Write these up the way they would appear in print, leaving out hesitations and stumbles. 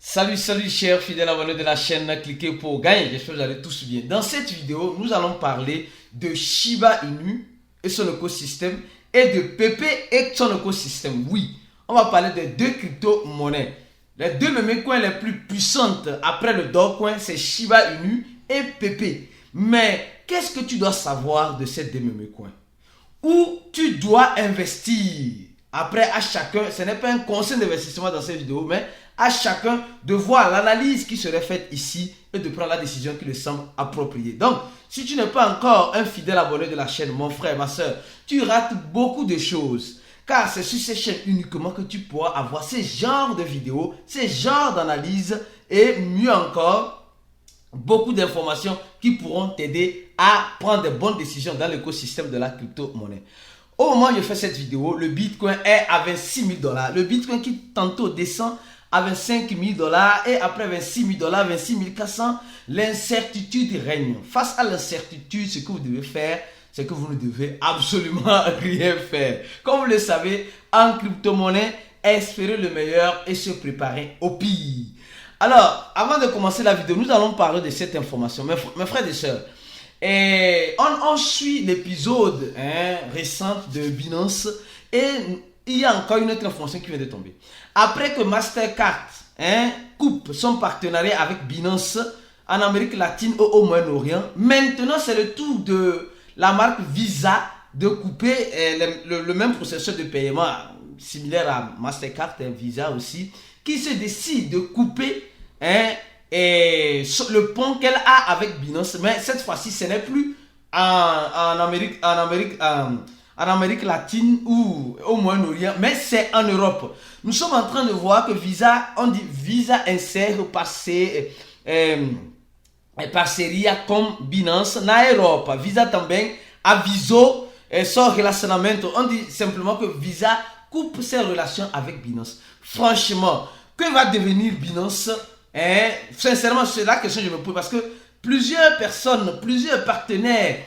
Salut chers fidèles abonnés de la chaîne, cliquez pour gagner, j'espère que vous allez tous bien. Dans cette vidéo, nous allons parler de Shiba Inu et son écosystème et de Pepe et son écosystème. Oui, on va parler des deux crypto-monnaies. Les deux meme coins les plus puissantes après le Dogecoin, c'est Shiba Inu et Pepe. Mais qu'est-ce que tu dois savoir de ces deux meme coins? Où tu dois investir? Après, à chacun, ce n'est pas un conseil d'investissement dans cette vidéo, mais à chacun de voir l'analyse qui serait faite ici et de prendre la décision qui lui semble appropriée. Donc, si tu n'es pas encore un fidèle abonné de la chaîne, mon frère, ma soeur, tu rates beaucoup de choses. Car c'est sur ces chaînes uniquement que tu pourras avoir ces genres de vidéos, ces genres d'analyses et mieux encore, beaucoup d'informations qui pourront t'aider à prendre de bonnes décisions dans l'écosystème de la crypto-monnaie. Au moment où je fais cette vidéo, le Bitcoin est à 26 000 $. Le Bitcoin qui tantôt descend à 25 000 $ et après 26 000 $, 26 400, l'incertitude règne. Face à l'incertitude, ce que vous devez faire, c'est que vous ne devez absolument rien faire. Comme vous le savez, en crypto-monnaie, espérer le meilleur et se préparer au pire. Alors, avant de commencer la vidéo, nous allons parler de cette information. Mes frères et sœurs, et on suit l'épisode récent de Binance et il y a encore une autre information qui vient de tomber. Après que Mastercard coupe son partenariat avec Binance en Amérique latine ou au Moyen-Orient, maintenant c'est le tour de la marque Visa de couper le même processus de paiement similaire à Mastercard et Visa aussi, qui se décide de couper et le pont qu'elle a avec Binance, mais cette fois-ci ce n'est plus en Amérique latine ou au Moyen-Orient, mais c'est en Europe. Nous sommes en train de voir que Visa, on dit Visa insère parceria com Binance na Europa. Visa também avisou son relacionamento. On dit simplement que Visa coupe ses relations avec Binance. Franchement, que va devenir Binance? Sincèrement, c'est la question que je me pose parce que plusieurs personnes, plusieurs partenaires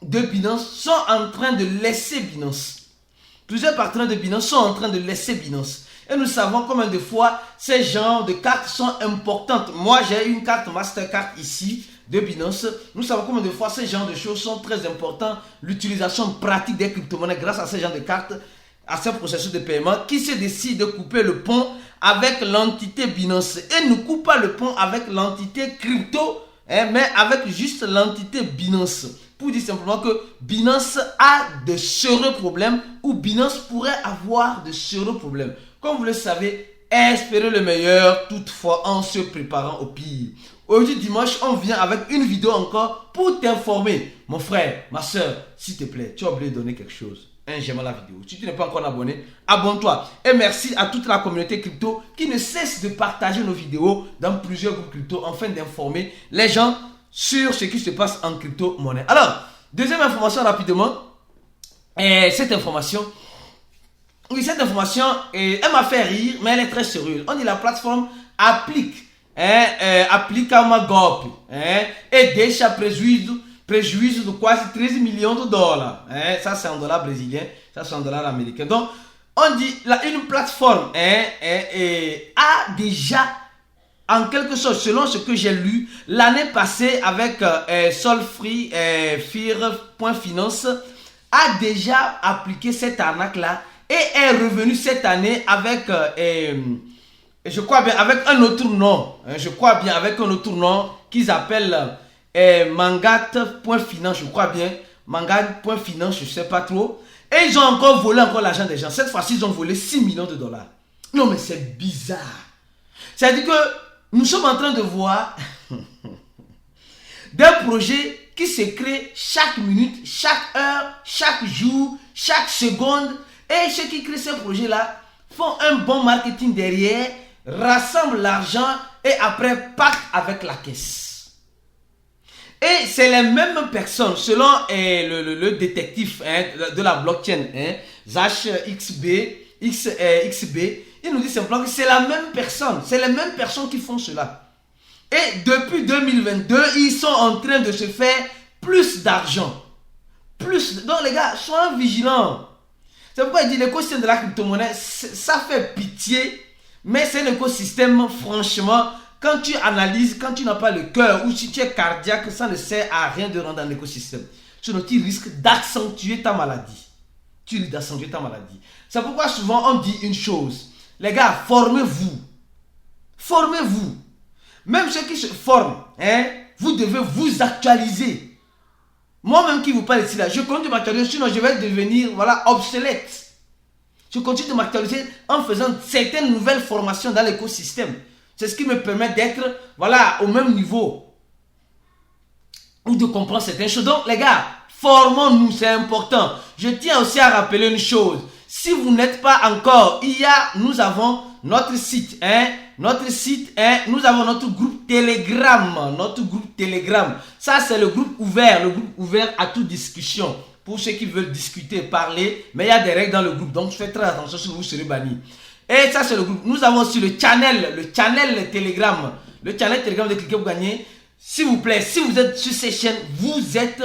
de Binance sont en train de laisser Binance. Plusieurs partenaires de Binance sont en train de laisser Binance. Et nous savons combien de fois ces genres de cartes sont importantes. Moi, j'ai une carte Mastercard ici de Binance. Nous savons combien de fois ces genres de choses sont très importantes. L'utilisation pratique des crypto-monnaies grâce à ces genres de cartes, à ce processus de paiement qui se décide de couper le pont avec l'entité Binance. Et ne coupe pas le pont avec l'entité crypto, mais avec juste l'entité Binance. Pour dire simplement que Binance a de sérieux problèmes ou Binance pourrait avoir de sérieux problèmes. Comme vous le savez, espérez le meilleur toutefois en se préparant au pire. Aujourd'hui dimanche, on vient avec une vidéo encore pour t'informer. Mon frère, ma soeur, s'il te plaît, tu as oublié de donner quelque chose. J'aime la vidéo. Si tu n'es pas encore abonné, abonne-toi. Et merci à toute la communauté crypto qui ne cesse de partager nos vidéos dans plusieurs groupes crypto afin d'informer les gens sur ce qui se passe en crypto-monnaie. Alors, deuxième information rapidement. Cette information, elle m'a fait rire, mais elle est très sérieuse. On dit la plateforme applique uma golpe et deixa préjuízo de quasi 13 millions de dollars. Ça, c'est en dollars brésiliens, ça, c'est en dollars américains. Donc, on dit, une plateforme a déjà, en quelque sorte, selon ce que j'ai lu, l'année passée avec Solfree, Fear.finance, a déjà appliqué cette arnaque-là et est revenu cette année avec, je crois bien, avec un autre nom. Avec un autre nom qu'ils appellent Mangat.finance, je crois bien. Mangat.finance, je ne sais pas trop. Et ils ont encore volé l'argent des gens. Cette fois-ci, ils ont volé 6 millions de dollars. Non, mais c'est bizarre. C'est-à-dire que nous sommes en train de voir des projets qui se créent chaque minute, chaque heure, chaque jour, chaque seconde. Et ceux qui créent ces projets-là font un bon marketing derrière, rassemblent l'argent et après partent avec la caisse. Et c'est les mêmes personnes, selon le détective de la blockchain, Zach XB, il nous dit simplement que c'est la même personne, c'est les mêmes personnes qui font cela. Et depuis 2022, ils sont en train de se faire plus d'argent. Donc les gars, soyez vigilants. C'est pourquoi il dit l'écosystème de la crypto-monnaie, ça fait pitié. Mais c'est un écosystème, franchement, quand tu analyses, quand tu n'as pas le cœur ou si tu es cardiaque, ça ne sert à rien de rentrer dans l'écosystème. Sinon, tu risques d'accentuer ta maladie. Tu risques d'accentuer ta maladie. C'est pourquoi souvent on dit une chose. Les gars, formez-vous. Formez-vous. Même ceux qui se forment, vous devez vous actualiser. Moi-même qui vous parle ici, là, je continue de m'actualiser, sinon je vais devenir obsolète. Je continue de m'actualiser en faisant certaines nouvelles formations dans l'écosystème. C'est ce qui me permet d'être au même niveau ou de comprendre certaines choses. Donc les gars, formons-nous, c'est important. Je tiens aussi à rappeler une chose. Si vous n'êtes pas encore, nous avons notre site, nous avons notre groupe Telegram, Ça c'est le groupe ouvert à toute discussion. Pour ceux qui veulent discuter, parler, mais il y a des règles dans le groupe, donc faites très attention si vous serez banni. Et ça c'est le groupe. Nous avons aussi le channel Telegram. Le channel Telegram de Cliquez pour gagner. S'il vous plaît, si vous êtes sur ces chaînes, vous êtes,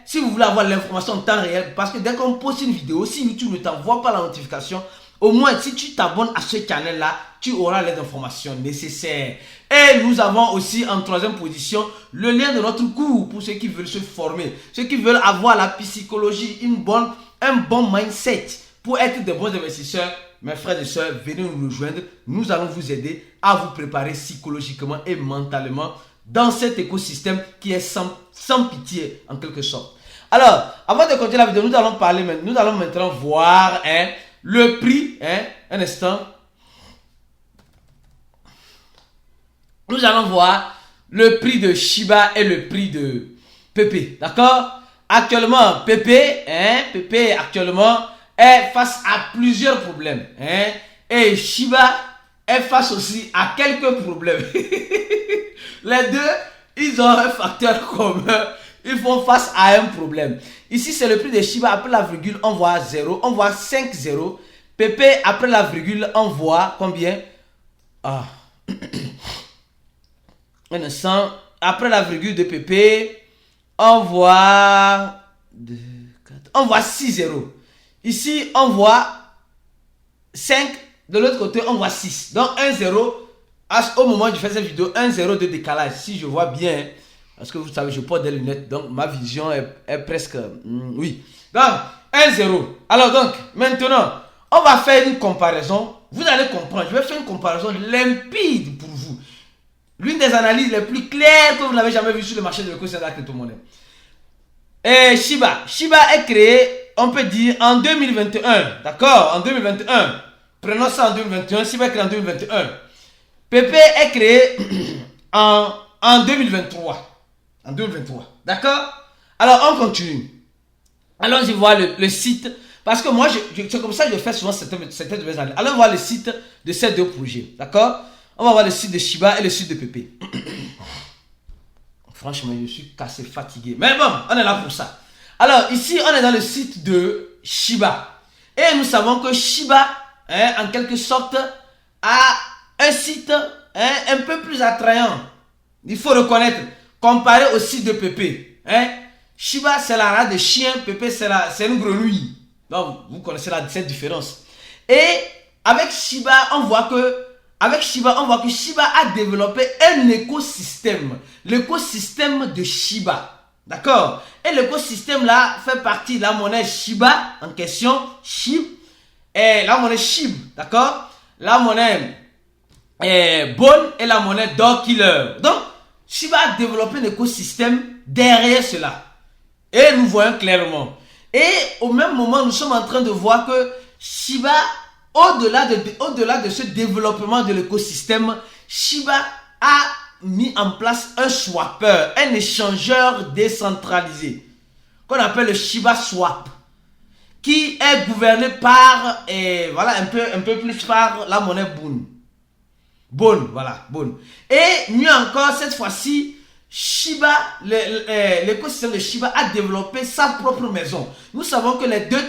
si vous voulez avoir l'information en temps réel, parce que dès qu'on poste une vidéo, si YouTube ne t'envoie pas la notification, au moins si tu t'abonnes à ce channel là, tu auras les informations nécessaires. Et nous avons aussi en troisième position le lien de notre cours pour ceux qui veulent se former, ceux qui veulent avoir la psychologie, un bon mindset pour être de bons investisseurs. Mes frères et sœurs, venez nous rejoindre. Nous allons vous aider à vous préparer psychologiquement et mentalement dans cet écosystème qui est sans pitié en quelque sorte. Alors, avant de continuer la vidéo, nous allons maintenant voir le prix. Un instant. Nous allons voir le prix de Shiba et le prix de Pepe. D'accord? Actuellement, Pepe actuellement est face à plusieurs problèmes. Et Shiba est face aussi à quelques problèmes. Les deux, ils ont un facteur commun. Ils font face à un problème. Ici, c'est le prix de Shiba. Après la virgule, on voit 0. On voit 5 0. Pepe, après la virgule, on voit combien? Un instant. Après la virgule de Pepe, on voit 6 0. Ici, on voit 5. De l'autre côté, on voit 6. Donc, 1 0. Au moment où je fais cette vidéo, 1 0 de décalage. Si je vois bien, parce que vous savez, je porte des lunettes, donc ma vision est presque... oui. Donc, 1 0. Alors donc, maintenant, on va faire une comparaison. Vous allez comprendre. Je vais faire une comparaison limpide pour vous. L'une des analyses les plus claires que vous n'avez jamais vues sur le marché de l'éco-système de la crypto-monnaie. Et Shiba est créé, on peut dire, en 2021. D'accord? En 2021. Prenons ça en 2021. Shiba est créé en 2021. Pepe est créé en 2023. En 2023. D'accord? Alors, on continue. Allons-y voir le site. Parce que moi, c'est comme ça que je fais souvent certaines de mes analyses. Allons voir le site de ces deux projets. D'accord? On va voir le site de Shiba et le site de Pepe. Franchement, je suis cassé, fatigué. Mais bon, on est là pour ça. Alors, ici, on est dans le site de Shiba. Et nous savons que Shiba, en quelque sorte, a un site un peu plus attrayant. Il faut reconnaître, comparé au site de Pepe. Shiba, c'est la race de chien. Pepe, c'est une grenouille. Donc, vous connaissez cette différence. Et avec Shiba, on voit que Shiba a développé un écosystème. L'écosystème de Shiba. D'accord? Et l'écosystème là fait partie de la monnaie Shiba en question. Et la monnaie SHIB. D'accord? La monnaie Bone et la monnaie Dog Killer. Donc, Shiba a développé un écosystème derrière cela. Et nous voyons clairement. Et au même moment, nous sommes en train de voir que Shiba, au-delà de ce développement de l'écosystème, Shiba a mis en place un swapper, un échangeur décentralisé, qu'on appelle le Shiba Swap, qui est gouverné par, un peu plus par la monnaie Bone. Bone. Et mieux encore, cette fois-ci, Shiba, l'écosystème de Shiba a développé sa propre maison. Nous savons que les deux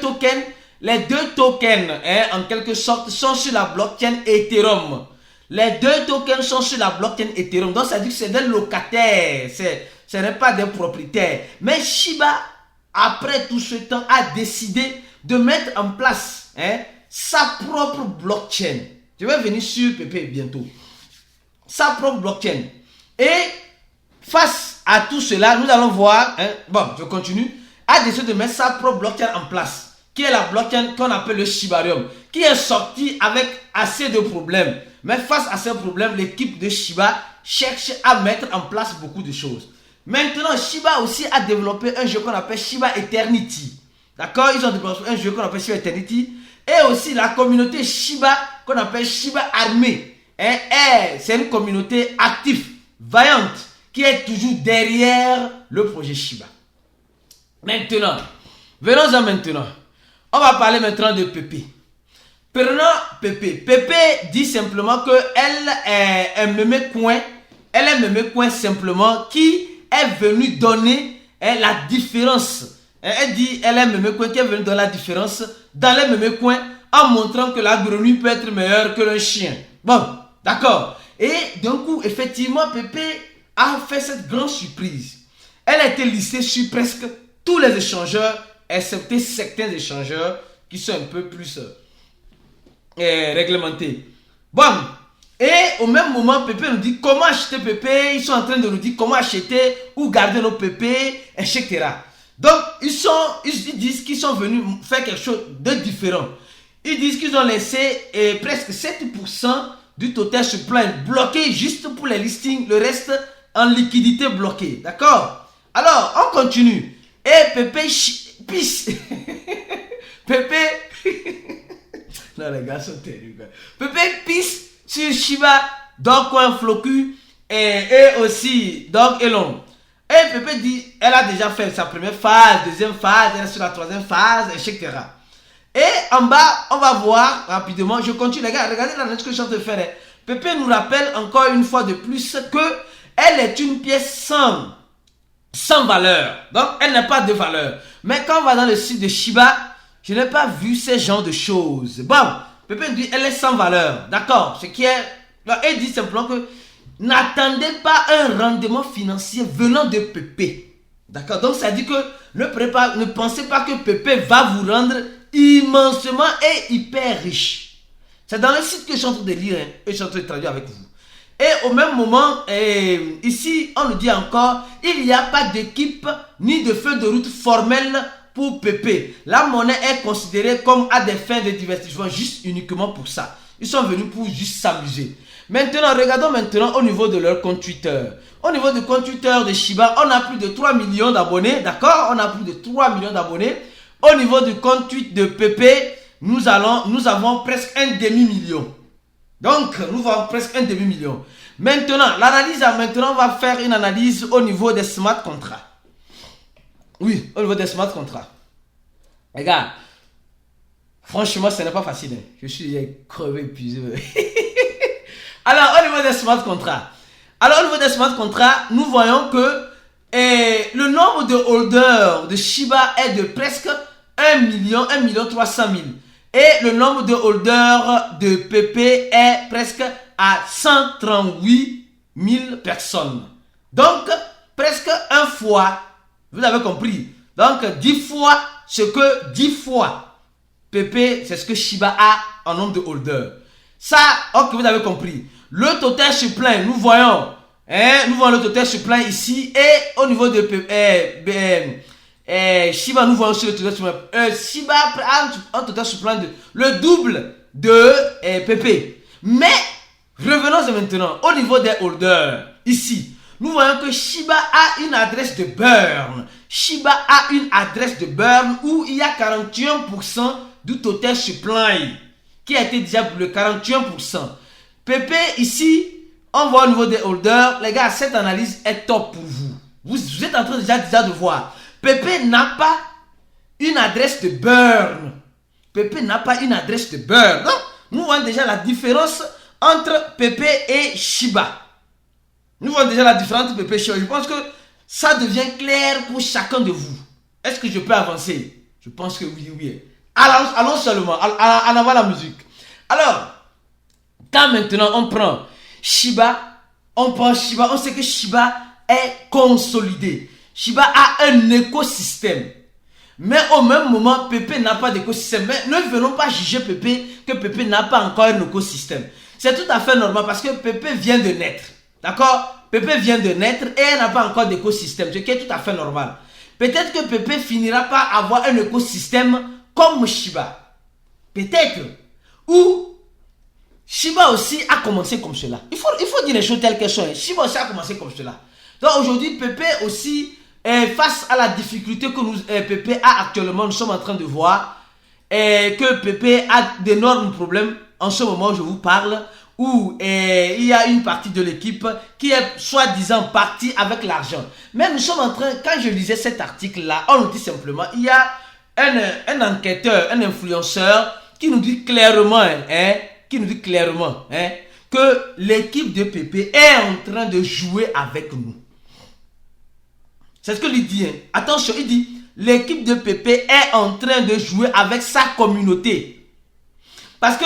tokens, en quelque sorte, sont sur la blockchain Ethereum. Les deux tokens sont sur la blockchain Ethereum. Donc, ça dit que c'est des locataires. Ce n'est pas des propriétaires. Mais Shiba, après tout ce temps, a décidé de mettre en place sa propre blockchain. Je vais venir sur Pepe bientôt. Sa propre blockchain. Et face à tout cela, nous allons voir, bon, je continue, a décidé de mettre sa propre blockchain en place, qui est la blockchain qu'on appelle le Shibarium, qui est sorti avec assez de problèmes. Mais face à ces problèmes, l'équipe de Shiba cherche à mettre en place beaucoup de choses. Maintenant, Shiba aussi a développé un jeu qu'on appelle Shiba Eternity. D'accord? Ils ont développé un jeu qu'on appelle Shiba Eternity. Et aussi la communauté Shiba, qu'on appelle Shiba Armée. C'est une communauté active, vaillante, qui est toujours derrière le projet Shiba. Maintenant, venons-en maintenant. On va parler maintenant de Pepe. Prenons Pepe. Pepe dit simplement qu'elle est un mémé coin. Elle est un mémé coin simplement qui est venue donner la différence. Elle dit elle est un mémé coin qui est venue donner la différence dans les mémé coins en montrant que la grenouille peut être meilleure que le chien. Bon, d'accord. Et d'un coup, effectivement, Pepe a fait cette grande surprise. Elle a été listée sur presque tous les échangeurs, excepté certains échangeurs qui sont un peu plus réglementés. Bon, et au même moment, Pepe nous dit comment acheter Pepe. Ils sont en train de nous dire comment acheter ou garder nos Pepe, etc. Donc, ils disent qu'ils sont venus faire quelque chose de différent. Ils disent qu'ils ont laissé presque 7% du total supply bloqué juste pour les listings, le reste en liquidité bloquée. D'accord? Alors, on continue. Et Pepe pisse. Pepe. Non, les gars sont terribles. Pepe pisse sur Shiba, donc un Floku et aussi donc Elon. Et Pepe dit, elle a déjà fait sa première phase, deuxième phase, elle est sur la troisième phase, etc. Et en bas, on va voir rapidement, je continue les gars, regardez la note que je suis en train de faire. Pepe nous rappelle encore une fois de plus que elle est une pièce sans valeur. Donc, elle n'a pas de valeur. Mais quand on va dans le site de Shiba, je n'ai pas vu ce genre de choses. Bon, Pepe dit elle est sans valeur. D'accord. Ce qui est... Elle dit simplement que n'attendez pas un rendement financier venant de Pepe. D'accord. Donc, ça dit que ne pensez pas que Pepe va vous rendre immensement et hyper riche. C'est dans le site que je suis en train de lire et je suis en train de traduire avec vous. Et au même moment, ici, on nous dit encore, il n'y a pas d'équipe ni de feuille de route formelle pour Pepe. La monnaie est considérée comme à des fins de divertissement, juste uniquement pour ça. Ils sont venus pour juste s'amuser. Maintenant, regardons maintenant au niveau de leur compte Twitter. Au niveau du compte Twitter de Shiba, on a plus de 3 millions d'abonnés, d'accord? On a plus de 3 millions d'abonnonnés. Au niveau du compte Twitter de Pepe, nous avons presque un demi-million. Donc, nous avons presque un demi-million. Maintenant, on va faire une analyse au niveau des smart contracts. Oui, au niveau des smart contracts. Les gars, franchement, ce n'est pas facile. Hein. Je suis crevé, épuisé. Alors, au niveau des smart contracts, nous voyons que le nombre de holders de Shiba est de presque 1 300 000. Et le nombre de holders de Pepe est presque à 138 000 personnes. Donc, presque un fois. Vous avez compris. Donc, 10 fois ce que 10 fois Pepe, c'est ce que Shiba a en nombre de holders. Ça, ok, vous avez compris. Le total supply, nous voyons le total supply ici. Et au niveau de Pepe, Shiba, nous voyons aussi le total supply. Shiba a un total supply de le double de Pepe. Mais, revenons maintenant au niveau des holders. Ici, nous voyons que Shiba a une adresse de burn. Shiba a une adresse de burn où il y a 41% du total supply qui a été déjà pour le 41%. Pepe, ici, on voit au niveau des holders. Les gars, cette analyse est top pour vous. Vous êtes en train déjà de voir. Pepe n'a pas une adresse de burn. Pepe n'a pas une adresse de burn. Donc, nous voyons déjà la différence entre Pepe et Shiba. Nous voyons déjà la différence entre Pepe et Shiba. Je pense que ça devient clair pour chacun de vous. Est-ce que je peux avancer? Je pense que oui. Allons seulement. En avant la musique. Alors, quand maintenant on prend Shiba, on sait que Shiba est consolidé. Shiba a un écosystème. Mais au même moment, Pepe n'a pas d'écosystème. Mais ne venons pas juger Pepe que Pepe n'a pas encore un écosystème. C'est tout à fait normal parce que Pepe vient de naître. D'accord? Pepe vient de naître et elle n'a pas encore d'écosystème. Ce qui est tout à fait normal. Peut-être que Pepe finira par avoir un écosystème comme Shiba. Peut-être. Ou Shiba aussi a commencé comme cela. Il faut dire les choses telles qu'elles sont. Shiba aussi a commencé comme cela. Donc aujourd'hui, Pepe aussi, face à la difficulté que Pepe a actuellement, nous sommes en train de voir que Pepe a d'énormes problèmes en ce moment où je vous parle, où il y a une partie de l'équipe qui est soi-disant partie avec l'argent. Mais nous sommes en train, quand je lisais cet article-là, on nous dit simplement, il y a un enquêteur, un influenceur qui nous dit clairement, que l'équipe de Pepe est en train de jouer avec nous. C'est ce que il dit. Attention, il dit, l'équipe de Pepe est en train de jouer avec sa communauté. Parce que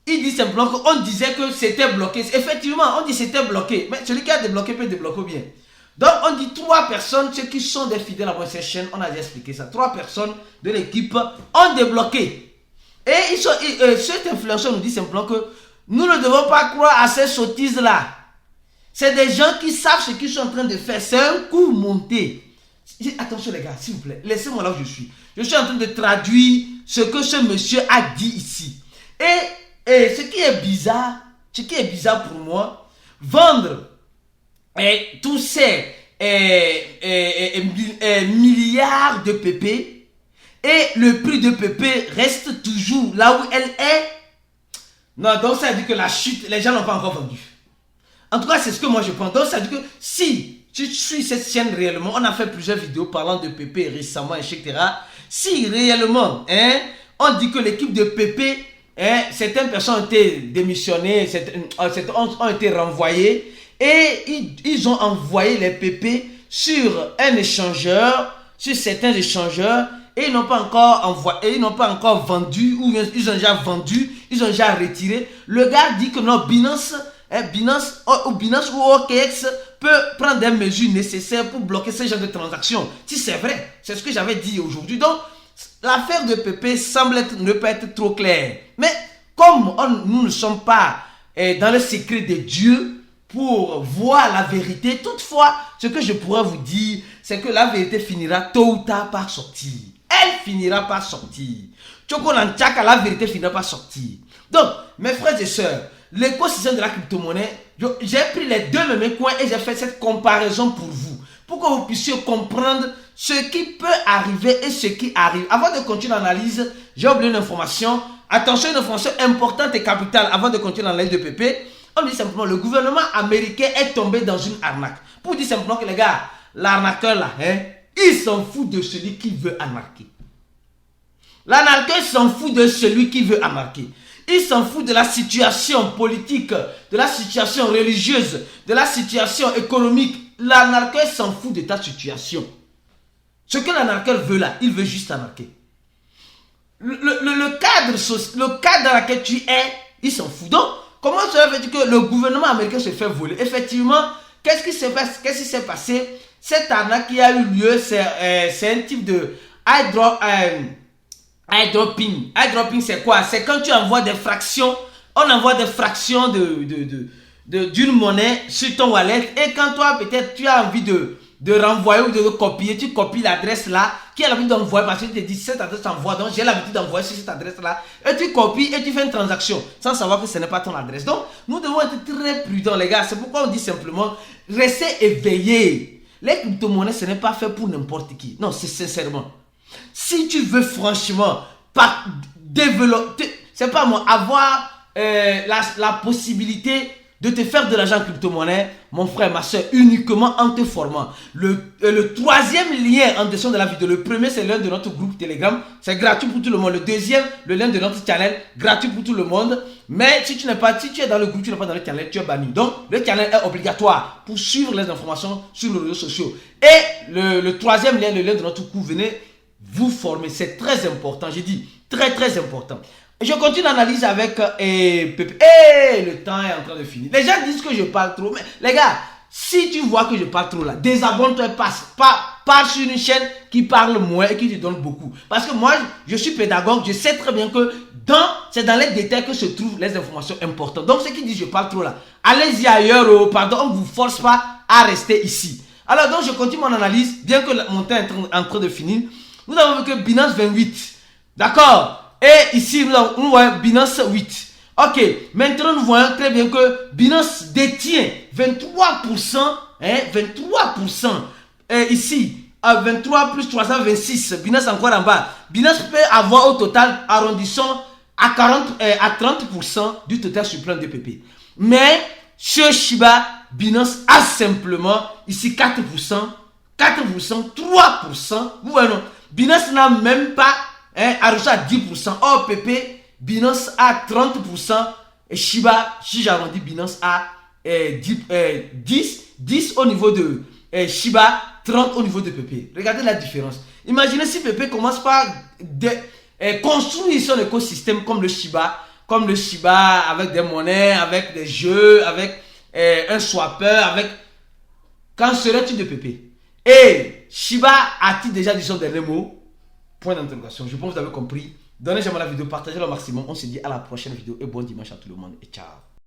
il dit simplement qu'on disait que c'était bloqué. Effectivement, on dit que c'était bloqué. Mais celui qui a débloqué peut débloquer bien. Donc, on dit 3 personnes, ceux qui sont des fidèles à cette chaîne, on a déjà expliqué ça. 3 personnes de l'équipe ont débloqué. Et cet influenceur nous dit simplement que nous ne devons pas croire à ces sottises-là. C'est des gens qui savent ce qu'ils sont en train de faire. C'est un coup monté. Attention les gars, s'il vous plaît, laissez-moi là où je suis. Je suis en train de traduire ce que ce monsieur a dit ici. Et ce qui est bizarre pour moi, vendre tous ces milliards de PP et le prix de PP reste toujours là où elle est. Non, donc ça veut dire que la chute, les gens n'ont pas encore vendu. En tout cas, c'est ce que moi je pense. Donc ça veut dire que si tu suis cette chaîne réellement, on a fait plusieurs vidéos parlant de PP récemment, etc. Si réellement, on dit que l'équipe de PP, certaines personnes ont été démissionnées, ont été renvoyées et ils ont envoyé les PP sur un échangeur, sur certains échangeurs et ils n'ont pas encore envoyé, ils n'ont pas encore vendu ou ils ont déjà vendu, ils ont déjà retiré. Le gars dit que non, Binance ou OKX peut prendre des mesures nécessaires pour bloquer ce genre de transactions. Si c'est vrai, c'est ce que j'avais dit aujourd'hui. Donc, l'affaire de PP semble ne pas être trop claire. Mais comme nous ne sommes pas dans le secret de Dieu pour voir la vérité, toutefois, ce que je pourrais vous dire, c'est que la vérité finira tôt ou tard par sortir. Elle finira par sortir. Chokolanchaka, la vérité finira par sortir. Donc, mes frères et sœurs, l'écosystème de la crypto-monnaie, j'ai pris les deux mêmes coins et j'ai fait cette comparaison pour vous. Pour que vous puissiez comprendre ce qui peut arriver et ce qui arrive. Avant de continuer l'analyse, j'ai oublié une information. Attention, une information importante et capitale avant de continuer l'analyse de PP. On dit simplement, le gouvernement américain est tombé dans une arnaque. Pour dire simplement que les gars, l'arnaqueur là, il s'en fout de celui qui veut arnaquer. L'arnaqueur s'en fout de celui qui veut arnaquer. Il s'en fout de la situation politique, de la situation religieuse, de la situation économique. L'arnaqueur s'en fout de ta situation. Ce que l'arnaqueur veut là, il veut juste arnaquer. Le cadre dans lequel tu es, il s'en fout. Donc, comment cela veut dire que le gouvernement américain se fait voler? Effectivement, qu'est-ce qui s'est passé? Cette arnaque qui a eu lieu, c'est un type de airdropping. Airdropping, c'est quoi? C'est quand tu envoies des fractions, on envoie des fractions d'une monnaie sur ton wallet. Et quand toi, peut-être, tu as envie de renvoyer ou de copier, tu copies l'adresse là, qui a l'habitude d'envoyer parce que tu te dis cette adresse t'envoie, donc j'ai l'habitude d'envoyer sur cette adresse là, et tu copies et tu fais une transaction sans savoir que ce n'est pas ton adresse. Donc, nous devons être très prudents, les gars. C'est pourquoi on dit simplement, restez éveillés. Les crypto-monnaies, ce n'est pas fait pour n'importe qui. Non, c'est sincèrement. Si tu veux franchement développer, c'est pas moi, avoir la possibilité de te faire de l'argent en crypto-monnaie, mon frère, ma soeur, uniquement en te formant. Le troisième lien en dessous de la vidéo, le premier c'est le lien de notre groupe Telegram, c'est gratuit pour tout le monde. Le deuxième, le lien de notre channel, gratuit pour tout le monde. Mais si tu es dans le groupe, tu n'es pas dans le channel, tu es banni. Donc le channel est obligatoire pour suivre les informations sur les réseaux sociaux. Et le troisième lien, le lien de notre cours, venez vous former, c'est très important, j'ai dit, très très important. Je continue l'analyse avec Pepe. Le temps est en train de finir. Les gens disent que je parle trop, mais les gars, si tu vois que je parle trop là, désabonne-toi, passe pars sur une chaîne qui parle moins et qui te donne beaucoup. Parce que moi, je suis pédagogue, je sais très bien que c'est dans les détails que se trouvent les informations importantes. Donc, ceux qui disent je parle trop là, allez-y ailleurs, pardon, on ne vous force pas à rester ici. Alors, donc, je continue mon analyse, bien que mon temps est en train de finir. Nous avons vu que Binance 28, d'accord? Et ici, nous voyons Binance 8. Ok, maintenant nous voyons très bien que Binance détient 23%, 23%. Et ici, à 23 plus 326, Binance encore en bas. Binance peut avoir au total, arrondissons, à 30% du total supplément de PP. Mais, sur Shiba, Binance a simplement, ici 4%, 3%. Vous voyez non? Binance n'a même pas arrosé à 10%. Or, PP, Binance a 30% et Shiba, si j'arrondis, Binance a 10 au niveau de Shiba, 30 au niveau de PP. Regardez la différence. Imaginez si PP commence par construire son écosystème comme le Shiba avec des monnaies, avec des jeux, avec un swapper, avec... Qu'en serait-il de PP? Et Shiba a-t-il déjà dit son dernier mot? Point d'interrogation. Je pense que vous avez compris. Donnez j'aime la vidéo, partagez-la au maximum. On se dit à la prochaine vidéo et bon dimanche à tout le monde et ciao.